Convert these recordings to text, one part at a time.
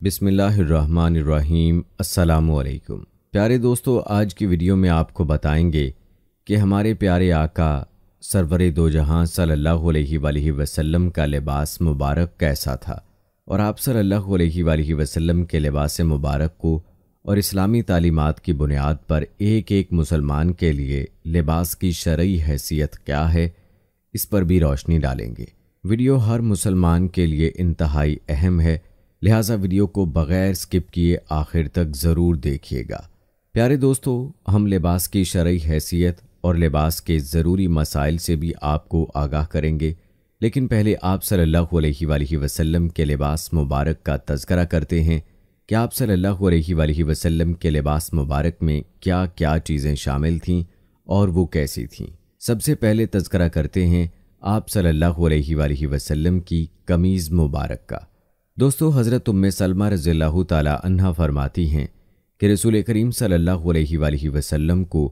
بسم اللہ الرحمن الرحیم۔ السلام علیکم پیارے دوستو، آج کی ویڈیو میں آپ کو بتائیں گے کہ ہمارے پیارے آقا سرور دو جہاں صلی اللہ علیہ وآلہ وسلم کا لباس مبارک کیسا تھا، اور آپ صلی اللہ علیہ وآلہ وسلم کے لباس مبارک کو اور اسلامی تعلیمات کی بنیاد پر ایک ایک مسلمان کے لیے لباس کی شرعی حیثیت کیا ہے، اس پر بھی روشنی ڈالیں گے۔ ویڈیو ہر مسلمان کے لیے انتہائی اہم ہے، لہٰذا ویڈیو کو بغیر سکپ کیے آخر تک ضرور دیکھیے گا۔ پیارے دوستو، ہم لباس کی شرعی حیثیت اور لباس کے ضروری مسائل سے بھی آپ کو آگاہ کریں گے، لیکن پہلے آپ صلی اللہ علیہ وآلہ وسلم کے لباس مبارک کا تذکرہ کرتے ہیں کہ آپ صلی اللہ علیہ وآلہ وسلم کے لباس مبارک میں کیا کیا چیزیں شامل تھیں اور وہ کیسی تھیں۔ سب سے پہلے تذکرہ کرتے ہیں آپ صلی اللہ علیہ وآلہ وسلم کی قمیض مبارک کا۔ دوستو، حضرت ام سلمہ رضی اللہ تعالی عنہا فرماتی ہیں کہ رسول کریم صلی اللہ علیہ وآلہ وسلم کو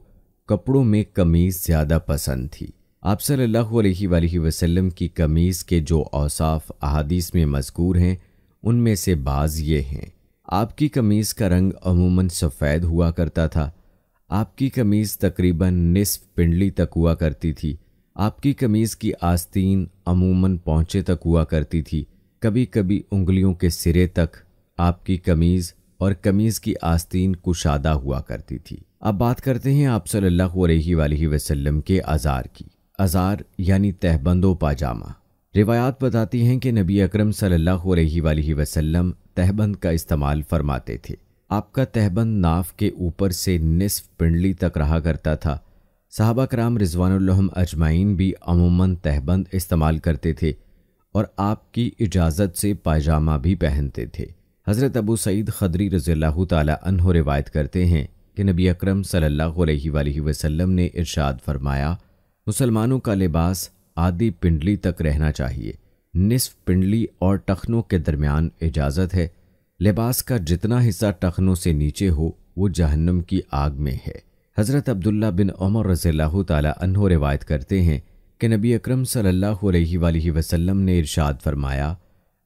کپڑوں میں قمیض زیادہ پسند تھی۔ آپ صلی اللہ علیہ وآلہ وسلم کی قمیض کے جو اوصاف احادیث میں مذکور ہیں، ان میں سے بعض یہ ہیں۔ آپ کی قمیض کا رنگ عموماً سفید ہوا کرتا تھا۔ آپ کی قمیض تقریباً نصف پنڈلی تک ہوا کرتی تھی۔ آپ کی قمیض کی آستین عموماً پونچے تک ہوا کرتی تھی، کبھی کبھی انگلیوں کے سرے تک آپ کی قمیض اور قمیض کی آستین کشادہ ہوا کرتی تھی۔ اب بات کرتے ہیں آپ صلی اللہ علیہ وآلہ وسلم کے ازار کی۔ ازار یعنی تہبند و پاجامہ۔ روایات بتاتی ہیں کہ نبی اکرم صلی اللہ علیہ وآلہ وسلم تہبند کا استعمال فرماتے تھے۔ آپ کا تہبند ناف کے اوپر سے نصف پنڈلی تک رہا کرتا تھا۔ صحابہ کرام رضوان اللہ اجمعین بھی عموماً تہبند استعمال کرتے تھے اور آپ کی اجازت سے پائجامہ بھی پہنتے تھے۔ حضرت ابو سعید خدری رضی اللہ تعالی عنہ روایت کرتے ہیں کہ نبی اکرم صلی اللہ علیہ وآلہ وسلم نے ارشاد فرمایا، مسلمانوں کا لباس آدھی پنڈلی تک رہنا چاہیے، نصف پنڈلی اور ٹخنوں کے درمیان اجازت ہے۔ لباس کا جتنا حصہ ٹخنوں سے نیچے ہو وہ جہنم کی آگ میں ہے۔ حضرت عبداللہ بن عمر رضی اللہ تعالی عنہ روایت کرتے ہیں کہ نبی اکرم صلی اللہ علیہ وآلہ وسلم نے ارشاد فرمایا،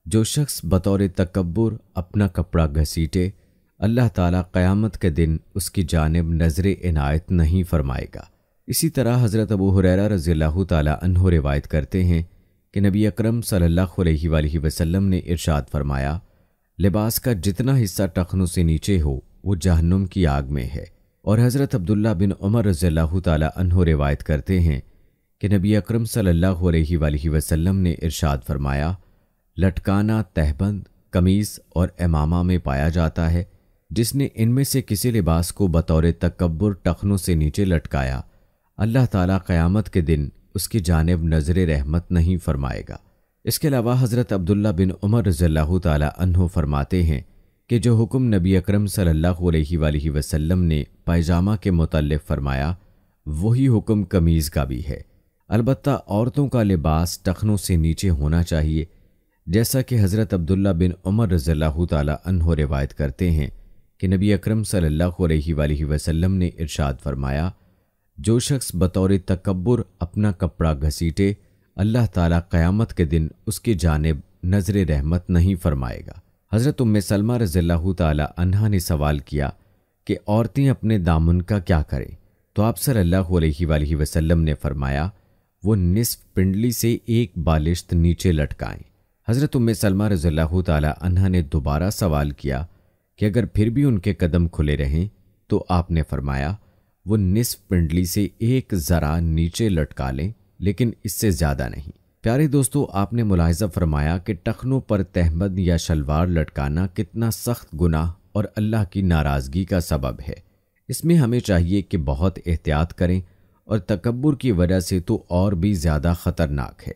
جو شخص بطور تکبر اپنا کپڑا گھسیٹے، اللہ تعالیٰ قیامت کے دن اس کی جانب نظر عنایت نہیں فرمائے گا۔ اسی طرح حضرت ابو ہریرہ رضی اللہ تعالی عنہ روایت کرتے ہیں کہ نبی اکرم صلی اللہ علیہ وآلہ وسلم نے ارشاد فرمایا، لباس کا جتنا حصہ ٹخنوں سے نیچے ہو وہ جہنم کی آگ میں ہے۔ اور حضرت عبداللہ بن عمر رضی اللہ تعالی عنہ روایت کرتے ہیں کہ نبی اکرم صلی اللہ علیہ وآلہ وسلم نے ارشاد فرمایا، لٹکانا تہبند، قمیص اور امامہ میں پایا جاتا ہے۔ جس نے ان میں سے کسی لباس کو بطور تکبر ٹخنوں سے نیچے لٹکایا، اللہ تعالیٰ قیامت کے دن اس کی جانب نظر رحمت نہیں فرمائے گا۔ اس کے علاوہ حضرت عبداللہ بن عمر رضی اللہ تعالی عنہ فرماتے ہیں کہ جو حکم نبی اکرم صلی اللہ علیہ وآلہ وسلم نے پائجامہ کے متعلق فرمایا، وہی حکم قمیض کا بھی ہے۔ البتہ عورتوں کا لباس ٹخنوں سے نیچے ہونا چاہیے، جیسا کہ حضرت عبداللہ بن عمر رضی اللہ تعالی عنہ روایت کرتے ہیں کہ نبی اکرم صلی اللہ علیہ وآلہ وسلم نے ارشاد فرمایا، جو شخص بطور تکبر اپنا کپڑا گھسیٹے، اللہ تعالیٰ قیامت کے دن اس کی جانب نظر رحمت نہیں فرمائے گا۔ حضرت ام سلمہ رضی اللہ تعالی عنہا نے سوال کیا کہ عورتیں اپنے دامن کا کیا کریں، تو آپ صلی اللہ علیہ وآلہ وسلم نے فرمایا، وہ نصف پنڈلی سے ایک بالشت نیچے لٹکائیں۔ حضرت ام سلمہ رضی اللہ تعالی عنہا نے دوبارہ سوال کیا کہ اگر پھر بھی ان کے قدم کھلے رہیں، تو آپ نے فرمایا، وہ نصف پنڈلی سے ایک ذرا نیچے لٹکا لیں، لیکن اس سے زیادہ نہیں۔ پیارے دوستو، آپ نے ملاحظہ فرمایا کہ ٹخنوں پر تہبند یا شلوار لٹکانا کتنا سخت گناہ اور اللہ کی ناراضگی کا سبب ہے۔ اس میں ہمیں چاہیے کہ بہت احتیاط کریں، اور تکبر کی وجہ سے تو اور بھی زیادہ خطرناک ہے۔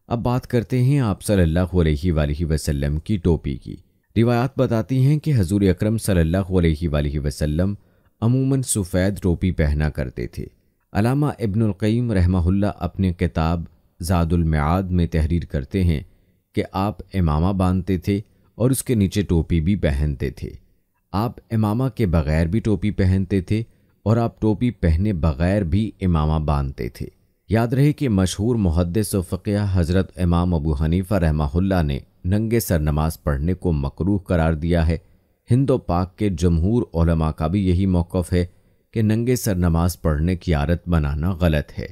اب بات کرتے ہیں آپ صلی اللہ علیہ وآلہ وسلم کی ٹوپی کی۔ روایات بتاتی ہیں کہ حضور اکرم صلی اللہ علیہ وآلہ وسلم عموماً سفید ٹوپی پہنا کرتے تھے۔ علامہ ابن القیم رحمہ اللہ اپنے کتاب زاد المعاد میں تحریر کرتے ہیں کہ آپ امامہ باندھتے تھے اور اس کے نیچے ٹوپی بھی پہنتے تھے۔ آپ امامہ کے بغیر بھی ٹوپی پہنتے تھے اور آپ ٹوپی پہنے بغیر بھی امامہ باندھتے تھے۔ یاد رہے کہ مشہور محدث و فقیہ حضرت امام ابو حنیفہ رحمہ اللہ نے ننگے سر نماز پڑھنے کو مکروہ قرار دیا ہے۔ ہند و پاک کے جمہور علماء کا بھی یہی موقف ہے کہ ننگے سر نماز پڑھنے کی عادت بنانا غلط ہے،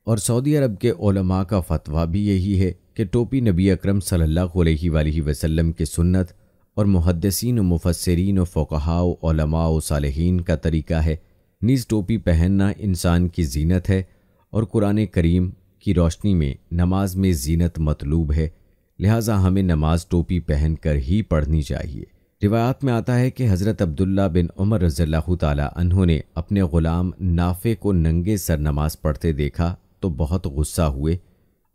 اور سعودی عرب کے علماء کا فتویٰ بھی یہی ہے کہ ٹوپی نبی اکرم صلی اللہ علیہ وآلہ وسلم کی سنت اور محدثین و مفسرین و فقہاء و علماء و صالحین کا طریقہ ہے۔ نیز ٹوپی پہننا انسان کی زینت ہے، اور قرآن کریم کی روشنی میں نماز میں زینت مطلوب ہے، لہٰذا ہمیں نماز ٹوپی پہن کر ہی پڑھنی چاہیے۔ روایات میں آتا ہے کہ حضرت عبداللہ بن عمر رضی اللہ تعالی عنہ نے اپنے غلام نافع کو ننگے سر نماز پڑھتے دیکھا تو بہت غصہ ہوئے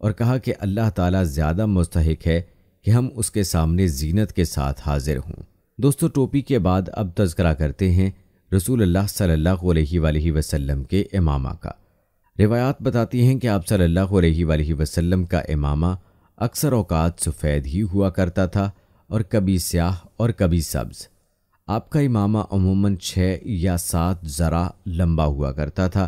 اور کہا کہ اللہ تعالیٰ زیادہ مستحق ہے کہ ہم اس کے سامنے زینت کے ساتھ حاضر ہوں۔ دوستو، ٹوپی کے بعد اب تذکرہ کرتے ہیں رسول اللہ صلی اللہ علیہ وآلہ وسلم کے امامہ کا۔ روایات بتاتی ہیں کہ آپ صلی اللہ علیہ وآلہ وسلم کا امامہ اکثر اوقات سفید ہی ہوا کرتا تھا، اور کبھی سیاہ اور کبھی سبز۔ آپ کا امامہ عموماً 6 یا 7 ذرا لمبا ہوا کرتا تھا۔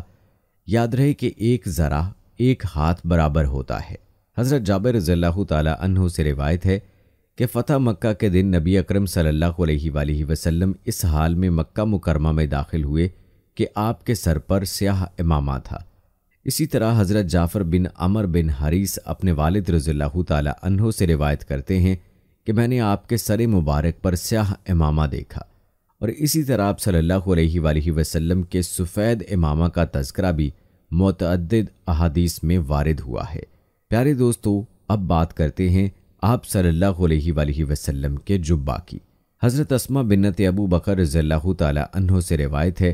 یاد رہے کہ 1 ذرا 1 ہاتھ برابر ہوتا ہے۔ حضرت جابر رضی اللہ تعالی عنہ سے روایت ہے کہ فتح مکہ کے دن نبی اکرم صلی اللہ علیہ وآلہ وسلم اس حال میں مکہ مکرمہ میں داخل ہوئے کہ آپ کے سر پر سیاہ امامہ تھا۔ اسی طرح حضرت جعفر بن عمر بن حریث اپنے والد رضی اللہ تعالی عنہ سے روایت کرتے ہیں کہ میں نے آپ کے سر مبارک پر سیاہ امامہ دیکھا، اور اسی طرح آپ صلی اللہ علیہ وآلہ وسلم کے سفید امامہ کا تذکرہ بھی متعدد احادیث میں وارد ہوا ہے۔ پیارے دوستو، اب بات کرتے ہیں آپ صلی اللہ علیہ وآلہ وسلم کے جبہ کی۔ حضرت اسماء بنت ابو بکر رضی اللہ تعالی عنہ سے روایت ہے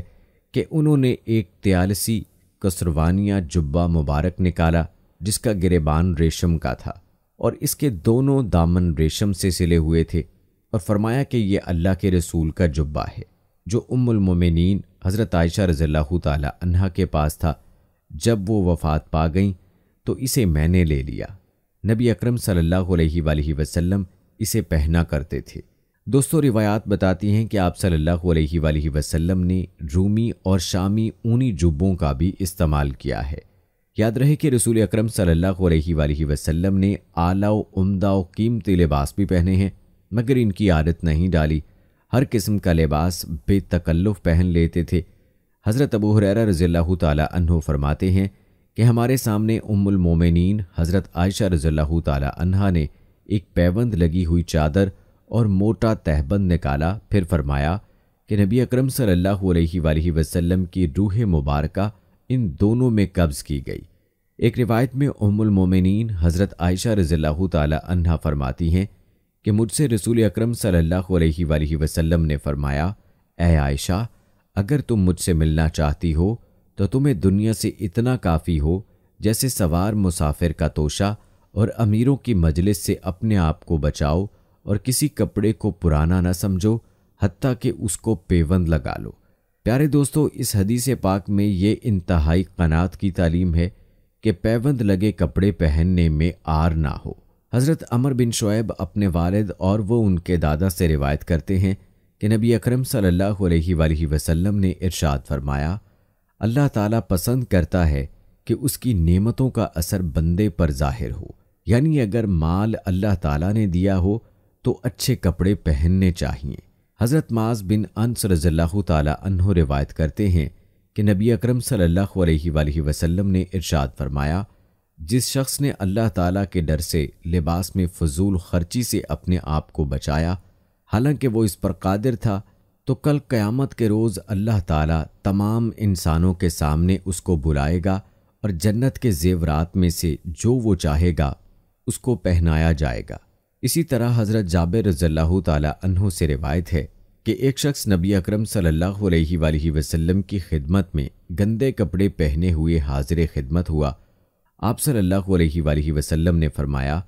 کہ انہوں نے ایک 43 کسروانیہ جبہ مبارک نکالا جس کا گریبان ریشم کا تھا، اور اس کے دونوں دامن ریشم سے سلے ہوئے تھے، اور فرمایا کہ یہ اللہ کے رسول کا جبہ ہے جو ام المومنین حضرت عائشہ رضی اللہ تعالی عنہا کے پاس تھا۔ جب وہ وفات پا گئیں تو اسے میں نے لے لیا۔ نبی اکرم صلی اللہ علیہ وآلہ وسلم اسے پہنا کرتے تھے۔ دوستو، روایات بتاتی ہیں کہ آپ صلی اللہ علیہ وآلہ وسلم نے رومی اور شامی اونی جبوں کا بھی استعمال کیا ہے۔ یاد رہے کہ رسول اکرم صلی اللہ علیہ وآلہ وسلم نے اعلیٰ و عمدہ و قیمتی لباس بھی پہنے ہیں، مگر ان کی عادت نہیں ڈالی۔ ہر قسم کا لباس بے تکلف پہن لیتے تھے۔ حضرت ابو ہریرہ رضی اللہ تعالی عنہ فرماتے ہیں کہ ہمارے سامنے ام المومنین حضرت عائشہ رضی اللہ تعالی عنہا نے ایک پیوند لگی ہوئی چادر اور موٹا تہبند نکالا، پھر فرمایا کہ نبی اکرم صلی اللہ علیہ وآلہ وسلم کی روح مبارکہ ان دونوں میں قبض کی گئی۔ ایک روایت میں ام المومنین حضرت عائشہ رضی اللہ تعالی عنہا فرماتی ہیں کہ مجھ سے رسول اکرم صلی اللہ علیہ وآلہ وسلم نے فرمایا، اے عائشہ، اگر تم مجھ سے ملنا چاہتی ہو تو تمہیں دنیا سے اتنا کافی ہو جیسے سوار مسافر کا توشہ، اور امیروں کی مجلس سے اپنے آپ کو بچاؤ، اور کسی کپڑے کو پرانا نہ سمجھو حتیٰ کہ اس کو پیوند لگا لو۔ پیارے دوستو، اس حدیث پاک میں یہ انتہائی قناعت کی تعلیم ہے کہ پیوند لگے کپڑے پہننے میں عار نہ ہو۔ حضرت عمر بن شعیب اپنے والد اور وہ ان کے دادا سے روایت کرتے ہیں کہ نبی اکرم صلی اللہ علیہ وآلہ وسلم نے ارشاد فرمایا، اللہ تعالیٰ پسند کرتا ہے کہ اس کی نعمتوں کا اثر بندے پر ظاہر ہو، یعنی اگر مال اللہ تعالیٰ نے دیا ہو تو اچھے کپڑے پہننے چاہیے۔ حضرت معاذ بن انس رضی اللہ تعالی عنہ روایت کرتے ہیں کہ نبی اکرم صلی اللہ علیہ وآلہ وسلم نے ارشاد فرمایا، جس شخص نے اللہ تعالیٰ کے ڈر سے لباس میں فضول خرچی سے اپنے آپ کو بچایا، حالانکہ وہ اس پر قادر تھا، تو کل قیامت کے روز اللہ تعالیٰ تمام انسانوں کے سامنے اس کو بلائے گا، اور جنت کے زیورات میں سے جو وہ چاہے گا اس کو پہنایا جائے گا۔ اسی طرح حضرت جابر رضی اللہ تعالی عنہ سے روایت ہے کہ ایک شخص نبی اکرم صلی اللہ علیہ وآلہ وسلم کی خدمت میں گندے کپڑے پہنے ہوئے حاضر خدمت ہوا۔ آپ صلی اللہ علیہ وآلہ وسلم نے فرمایا،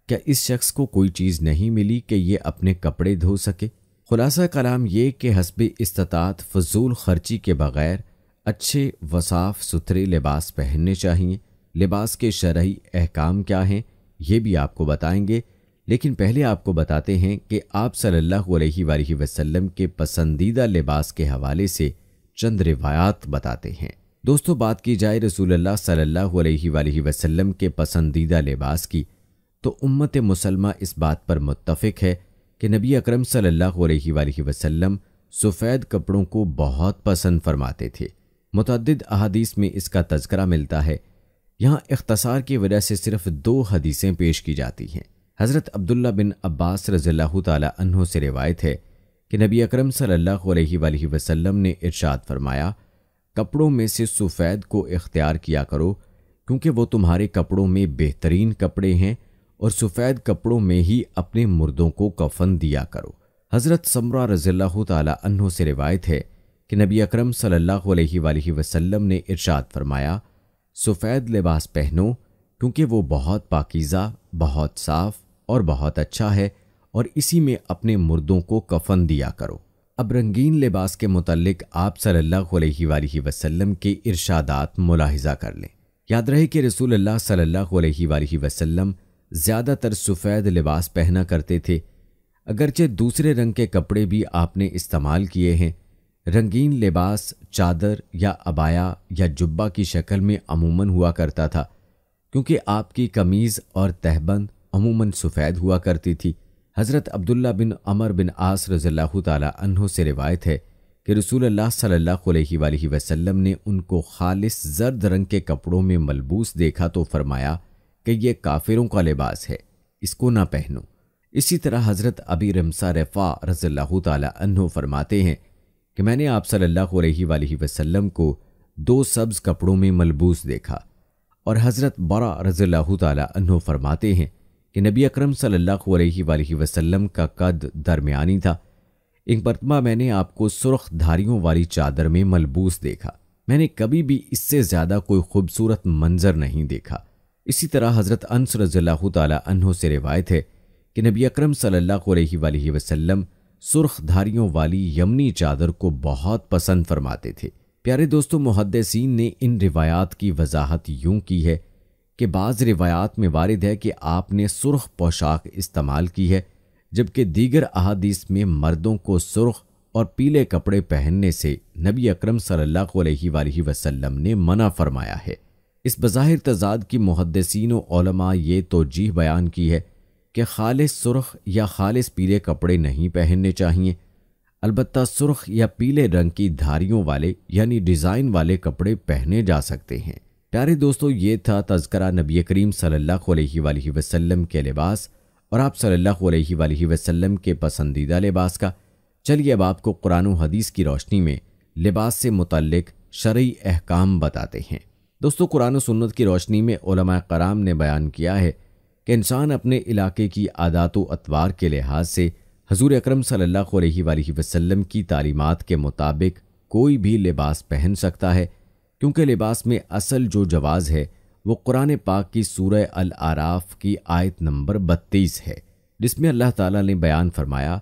کیا اس شخص کو کوئی چیز نہیں ملی کہ یہ اپنے کپڑے دھو سکے؟ خلاصہ کلام یہ کہ حسب استطاعت فضول خرچی کے بغیر اچھے و صاف ستھرے لباس پہننے چاہیے۔ لباس کے شرعی احکام کیا ہیں یہ بھی آپ کو بتائیں گے، لیکن پہلے آپ کو بتاتے ہیں کہ آپ صلی اللہ علیہ وآلہ وسلم کے پسندیدہ لباس کے حوالے سے چند روایات بتاتے ہیں۔ دوستو، بات کی جائے رسول اللہ صلی اللہ علیہ وآلہ وسلم کے پسندیدہ لباس کی، تو امت مسلمہ اس بات پر متفق ہے کہ نبی اکرم صلی اللہ علیہ وآلہ وسلم سفید کپڑوں کو بہت پسند فرماتے تھے۔ متعدد احادیث میں اس کا تذکرہ ملتا ہے۔ یہاں اختصار کی وجہ سے صرف 2 حدیثیں پیش کی جاتی ہیں۔ حضرت عبداللہ بن عباس رضی اللہ تعالی عنہ سے روایت ہے کہ نبی اکرم صلی اللہ علیہ وآلہ وسلم نے ارشاد فرمایا، کپڑوں میں سے سفید کو اختیار کیا کرو کیونکہ وہ تمہارے کپڑوں میں بہترین کپڑے ہیں، اور سفید کپڑوں میں ہی اپنے مردوں کو کفن دیا کرو۔ حضرت سمرہ رضی اللہ تعالی عنہ سے روایت ہے کہ نبی اکرم صلی اللہ علیہ وآلہ وسلم نے ارشاد فرمایا، سفید لباس پہنو کیونکہ وہ بہت پاکیزہ، بہت صاف اور بہت اچھا ہے، اور اسی میں اپنے مردوں کو کفن دیا کرو۔ اب رنگین لباس کے متعلق آپ صلی اللہ علیہ وآلہ وسلم کے ارشادات ملاحظہ کر لیں۔ یاد رہے کہ رسول اللہ صلی اللہ علیہ وآلہ وسلم زیادہ تر سفید لباس پہنا کرتے تھے، اگرچہ دوسرے رنگ کے کپڑے بھی آپ نے استعمال کیے ہیں۔ رنگین لباس چادر یا عبایا یا جبہ کی شکل میں عموماً ہوا کرتا تھا، کیونکہ آپ کی قمیض اور تہبند عموماً سفید ہوا کرتی تھی۔ حضرت عبداللہ بن عمر بن عاص رضی اللہ تعالی عنہ سے روایت ہے کہ رسول اللہ صلی اللہ علیہ وآلہ وسلم نے ان کو خالص زرد رنگ کے کپڑوں میں ملبوس دیکھا تو فرمایا کہ یہ کافروں کا لباس ہے، اس کو نہ پہنو۔ اسی طرح حضرت ابی رمسا رفاع رضی اللہ تعالی عنہ فرماتے ہیں کہ میں نے آپ صلی اللہ علیہ وآلہ وسلم کو 2 سبز کپڑوں میں ملبوس دیکھا، اور حضرت برا رضی اللہ تعالی عنہ فرماتے ہیں کہ نبی اکرم صلی اللہ علیہ وآلہ وسلم کا قد درمیانی تھا۔ ایک مرتبہ میں نے آپ کو سرخ دھاریوں والی چادر میں ملبوس دیکھا، میں نے کبھی بھی اس سے زیادہ کوئی خوبصورت منظر نہیں دیکھا۔ اسی طرح حضرت انس رضی اللہ تعالی عنہ سے روایت ہے کہ نبی اکرم صلی اللہ علیہ وآلہ وسلم سرخ دھاریوں والی یمنی چادر کو بہت پسند فرماتے تھے۔ پیارے دوستو، محدثین نے ان روایات کی وضاحت یوں کی ہے کہ بعض روایات میں وارد ہے کہ آپ نے سرخ پوشاک استعمال کی ہے، جبکہ دیگر احادیث میں مردوں کو سرخ اور پیلے کپڑے پہننے سے نبی اکرم صلی اللہ علیہ وآلہ وسلم نے منع فرمایا ہے۔ اس بظاہر تضاد کی محدثین و علماء یہ توجیہ بیان کی ہے کہ خالص سرخ یا خالص پیلے کپڑے نہیں پہننے چاہیے، البتہ سرخ یا پیلے رنگ کی دھاریوں والے یعنی ڈیزائن والے کپڑے پہنے جا سکتے ہیں۔ پیارے دوستو، یہ تھا تذکرہ نبی کریم صلی اللہ علیہ وآلہ وسلم کے لباس اور آپ صلی اللہ علیہ وآلہ وسلم کے پسندیدہ لباس کا۔ چلیے اب آپ کو قرآن و حدیث کی روشنی میں لباس سے متعلق شرعی احکام بتاتے ہیں۔ دوستو، قرآن و سنت کی روشنی میں علماء کرام نے بیان کیا ہے کہ انسان اپنے علاقے کی عادات و اطوار کے لحاظ سے حضور اکرم صلی اللہ علیہ وآلہ وسلم کی تعلیمات کے مطابق کوئی بھی لباس پہن سکتا ہے، کیونکہ لباس میں اصل جو جواز ہے وہ قرآن پاک کی سورہ الاعراف کی آیت نمبر 32 ہے، جس میں اللہ تعالیٰ نے بیان فرمایا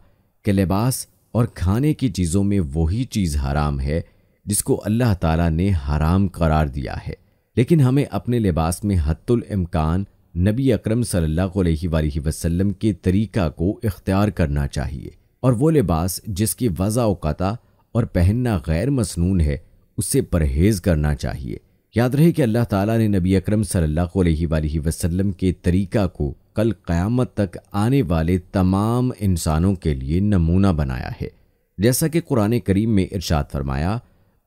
کہ لباس اور کھانے کی چیزوں میں وہی چیز حرام ہے جس کو اللہ تعالیٰ نے حرام قرار دیا ہے، لیکن ہمیں اپنے لباس میں حتی الامکان نبی اکرم صلی اللہ علیہ وآلہ وسلم کے طریقہ کو اختیار کرنا چاہیے، اور وہ لباس جس کی وضع و قطع اور پہننا غیر مسنون ہے اس سے پرہیز کرنا چاہیے۔ یاد رہے کہ اللہ تعالیٰ نے نبی اکرم صلی اللہ علیہ وآلہ وسلم کے طریقہ کو کل قیامت تک آنے والے تمام انسانوں کے لیے نمونہ بنایا ہے، جیسا کہ قرآن کریم میں ارشاد فرمایا،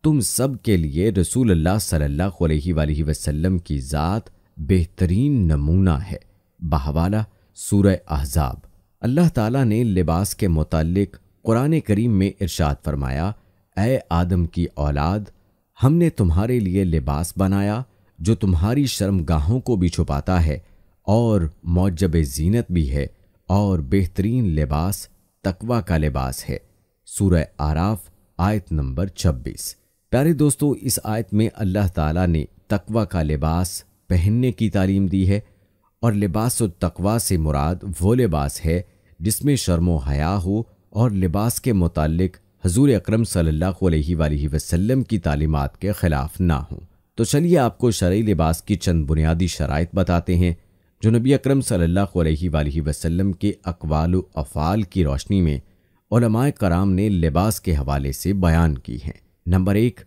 تم سب کے لیے رسول اللہ صلی اللہ علیہ وآلہ وسلم کی ذات بہترین نمونہ ہے۔ بحوالہ سورہ احزاب۔ اللہ تعالیٰ نے لباس کے متعلق قرآن کریم میں ارشاد فرمایا، اے آدم کی اولاد، ہم نے تمہارے لیے لباس بنایا جو تمہاری شرمگاہوں کو بھی چھپاتا ہے اور موجب زینت بھی ہے، اور بہترین لباس تقوی کا لباس ہے۔ سورہ اعراف آیت نمبر 26۔ پیارے دوستو، اس آیت میں اللہ تعالیٰ نے تقوی کا لباس پہننے کی تعلیم دی ہے، اور لباس التقوی سے مراد وہ لباس ہے جس میں شرم و حیا ہو اور لباس کے متعلق حضور اکرم صلی اللہ علیہ وآلہ وسلم کی تعلیمات کے خلاف نہ ہوں۔ تو چلیے آپ کو شرعی لباس کی چند بنیادی شرائط بتاتے ہیں جو نبی اکرم صلی اللہ علیہ وآلہ وسلم کے اقوال و افعال کی روشنی میں علماء کرام نے لباس کے حوالے سے بیان کی ہیں۔ نمبر 1،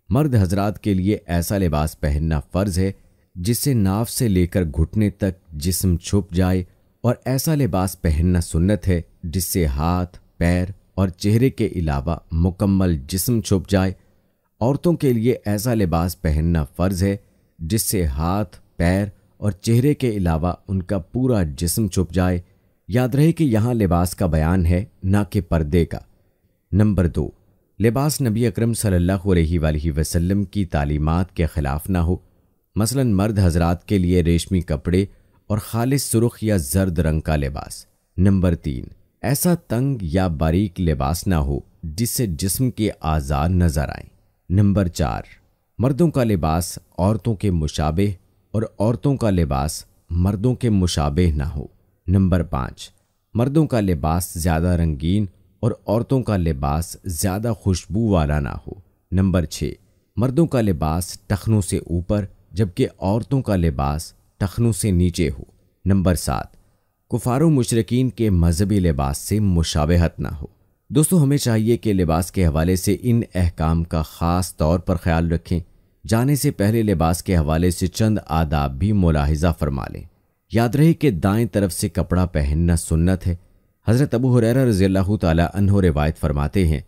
مرد حضرات کے لیے ایسا لباس پہننا فرض ہے جس سے ناف سے لے کر گھٹنے تک جسم چھپ جائے، اور ایسا لباس پہننا سنت ہے جس سے ہاتھ، پیر اور چہرے کے علاوہ مکمل جسم چھپ جائے۔ عورتوں کے لیے ایسا لباس پہننا فرض ہے جس سے ہاتھ، پیر اور چہرے کے علاوہ ان کا پورا جسم چھپ جائے۔ یاد رہے کہ یہاں لباس کا بیان ہے، نہ کہ پردے کا۔ نمبر 2، لباس نبی اکرم صلی اللہ علیہ وآلہ وسلم کی تعلیمات کے خلاف نہ ہو۔ مثلا مرد حضرات کے لیے ریشمی کپڑے اور خالص سرخ یا زرد رنگ کا لباس۔ نمبر 3، ایسا تنگ یا باریک لباس نہ ہو جس سے جسم کے اعضاء نظر آئیں۔ نمبر 4، مردوں کا لباس عورتوں کے مشابہ اور عورتوں کا لباس مردوں کے مشابہ نہ ہو۔ نمبر 5، مردوں کا لباس زیادہ رنگین اور عورتوں کا لباس زیادہ خوشبو والا نہ ہو۔ نمبر 6، مردوں کا لباس ٹخنوں سے اوپر جبکہ عورتوں کا لباس ٹخنوں سے نیچے ہو۔ نمبر 7، کفار و مشرکین کے مذہبی لباس سے مشابہت نہ ہو۔ دوستو، ہمیں چاہیے کہ لباس کے حوالے سے ان احکام کا خاص طور پر خیال رکھیں۔ جانے سے پہلے لباس کے حوالے سے چند آداب بھی ملاحظہ فرما لیں۔ یاد رہے کہ دائیں طرف سے کپڑا پہننا سنت ہے۔ حضرت ابو ہریرہ رضی اللہ تعالی عنہ روایت فرماتے ہیں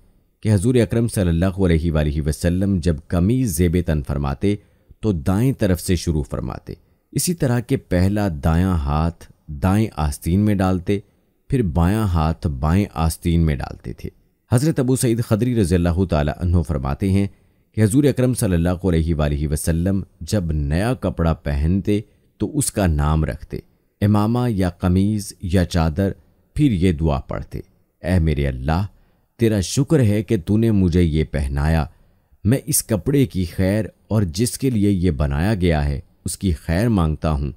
کہ حضور اکرم صلی اللہ علیہ وآلہ وسلم جب قمیض زیب تن فرماتے تو دائیں طرف سے شروع فرماتے، اسی طرح کہ پہلا دایاں ہاتھ دائیں آستین میں ڈالتے، پھر بایاں ہاتھ بائیں آستین میں ڈالتے تھے۔ حضرت ابو سعید خدری رضی اللہ تعالی عنہ فرماتے ہیں کہ حضور اکرم صلی اللہ علیہ وآلہ وسلم جب نیا کپڑا پہنتے تو اس کا نام رکھتے، امامہ یا قمیض یا چادر، پھر یہ دعا پڑھتے: اے میرے اللہ، تیرا شکر ہے کہ تو نے مجھے یہ پہنایا، میں اس کپڑے کی خیر اور جس کے لیے یہ بنایا گیا ہے اس کی خیر مانگتا ہوں،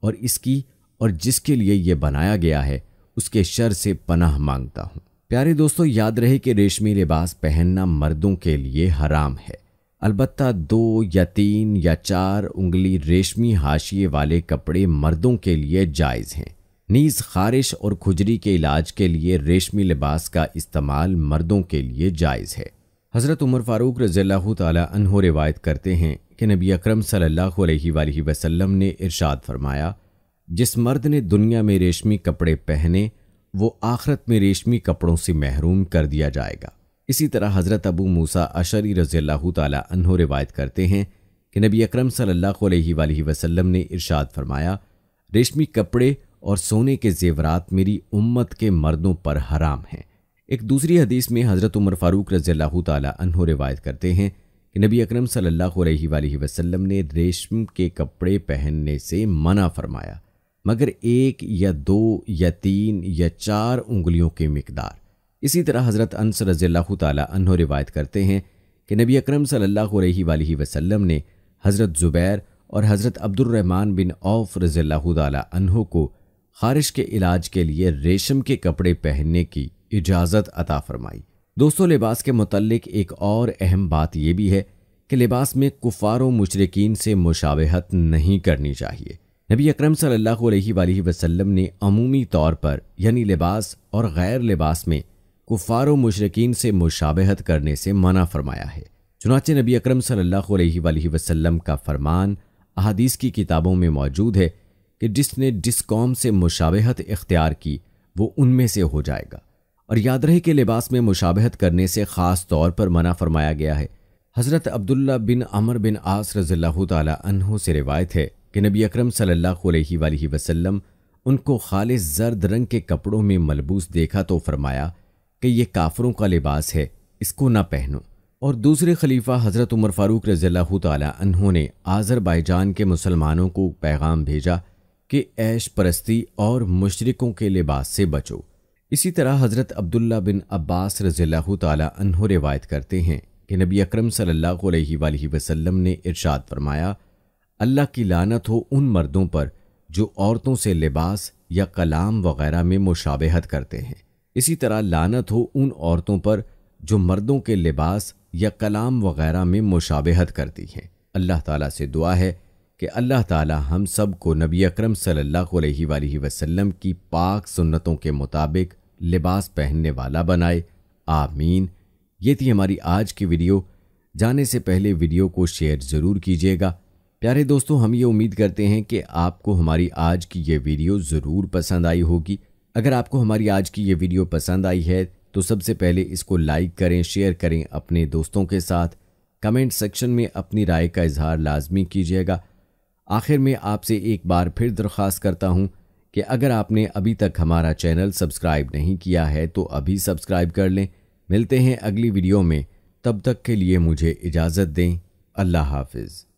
اور اس کی اور جس کے لیے یہ بنایا گیا ہے اس کے شر سے پناہ مانگتا ہوں۔ پیارے دوستو، یاد رہے کہ ریشمی لباس پہننا مردوں کے لیے حرام ہے، البتہ 2 یا 3 یا 4 انگلی ریشمی حاشیے والے کپڑے مردوں کے لیے جائز ہیں۔ نیز خارش اور کھجری کے علاج کے لیے ریشمی لباس کا استعمال مردوں کے لیے جائز ہے۔ حضرت عمر فاروق رضی اللہ تعالی عنہ روایت کرتے ہیں کہ نبی اکرم صلی اللہ علیہ وآلہ وسلم نے ارشاد فرمایا، جس مرد نے دنیا میں ریشمی کپڑے پہنے وہ آخرت میں ریشمی کپڑوں سے محروم کر دیا جائے گا۔ اسی طرح حضرت ابو موسیٰ اشعری رضی اللہ تعالی عنہ روایت کرتے ہیں کہ نبی اکرم صلی اللہ علیہ وآلہ وسلم نے ارشاد فرمایا، ریشمی کپڑے اور سونے کے زیورات میری امت کے مردوں پر حرام ہیں۔ ایک دوسری حدیث میں حضرت عمر فاروق رضی اللہ تعالی عنہ روایت کرتے ہیں کہ نبی اکرم صلی اللہ علیہ وآلہ وسلم نے ریشم کے کپڑے پہننے سے منع فرمایا، مگر 1 یا 2 یا 3 یا 4 انگلیوں کی مقدار۔ اسی طرح حضرت انس رضی اللہ تعالی عنہ روایت کرتے ہیں کہ نبی اکرم صلی اللہ علیہ وآلہ وسلم نے حضرت زبیر اور حضرت عبد الرحمن بن عوف رضی اللہ تعالی عنہ کو خارش کے علاج کے لیے ریشم کے کپڑے پہننے کی اجازت عطا فرمائی۔ دوستو، لباس کے متعلق ایک اور اہم بات یہ بھی ہے کہ لباس میں کفار و مشرکین سے مشابہت نہیں کرنی چاہیے۔ نبی اکرم صلی اللہ علیہ وآلہ وسلم نے عمومی طور پر یعنی لباس اور غیر لباس میں کفار و مشرکین سے مشابہت کرنے سے منع فرمایا ہے۔ چنانچہ نبی اکرم صلی اللہ علیہ وآلہ وسلم کا فرمان احادیث کی کتابوں میں موجود ہے کہ جس نے جس قوم سے مشابہت اختیار کی وہ ان میں سے ہو جائے گا۔ اور یاد رہے کہ لباس میں مشابہت کرنے سے خاص طور پر منع فرمایا گیا ہے۔ حضرت عبداللہ بن عمر بن عاص رضی اللہ تعالی عنہ سے روایت ہے کہ نبی اکرم صلی اللہ علیہ وآلہ وسلم ان کو خالص زرد رنگ کے کپڑوں میں ملبوس دیکھا تو فرمایا کہ یہ کافروں کا لباس ہے، اس کو نہ پہنو۔ اور دوسرے خلیفہ حضرت عمر فاروق رضی اللہ تعالی عنہ نے آذربائیجان کے مسلمانوں کو پیغام بھیجا کہ عیش پرستی اور مشرکوں کے لباس سے بچو۔ اسی طرح حضرت عبداللہ بن عباس رضی اللہ تعالی عنہ روایت کرتے ہیں کہ نبی اکرم صلی اللہ علیہ وآلہ وسلم نے ارشاد فرمایا، اللہ کی لعنت ہو ان مردوں پر جو عورتوں سے لباس یا کلام وغیرہ میں مشابہت کرتے ہیں، اسی طرح لعنت ہو ان عورتوں پر جو مردوں کے لباس یا کلام وغیرہ میں مشابہت کرتی ہیں۔ اللہ تعالیٰ سے دعا ہے کہ اللہ تعالیٰ ہم سب کو نبی اکرم صلی اللہ علیہ وآلہ وسلم کی پاک سنتوں کے مطابق لباس پہننے والا بنائے، آمین۔ یہ تھی ہماری آج کی ویڈیو۔ جانے سے پہلے ویڈیو کو شیئر ضرور کیجیے گا پیارے دوستوں، ہم یہ امید کرتے ہیں کہ آپ کو ہماری آج کی یہ ویڈیو ضرور پسند آئی ہوگی۔ اگر آپ کو ہماری آج کی یہ ویڈیو پسند آئی ہے تو سب سے پہلے اس کو لائک کریں، شیئر کریں اپنے دوستوں کے ساتھ، کمنٹ سیکشن میں اپنی رائے کا اظہار لازمی کیجیے گا۔ آخر میں آپ سے ایک بار پھر درخواست کرتا ہوں کہ اگر آپ نے ابھی تک ہمارا چینل سبسکرائب نہیں کیا ہے تو ابھی سبسکرائب کر لیں۔ ملتے ہیں اگلی ویڈیو میں، تب تک کے لیے مجھے اجازت دیں۔ اللہ حافظ۔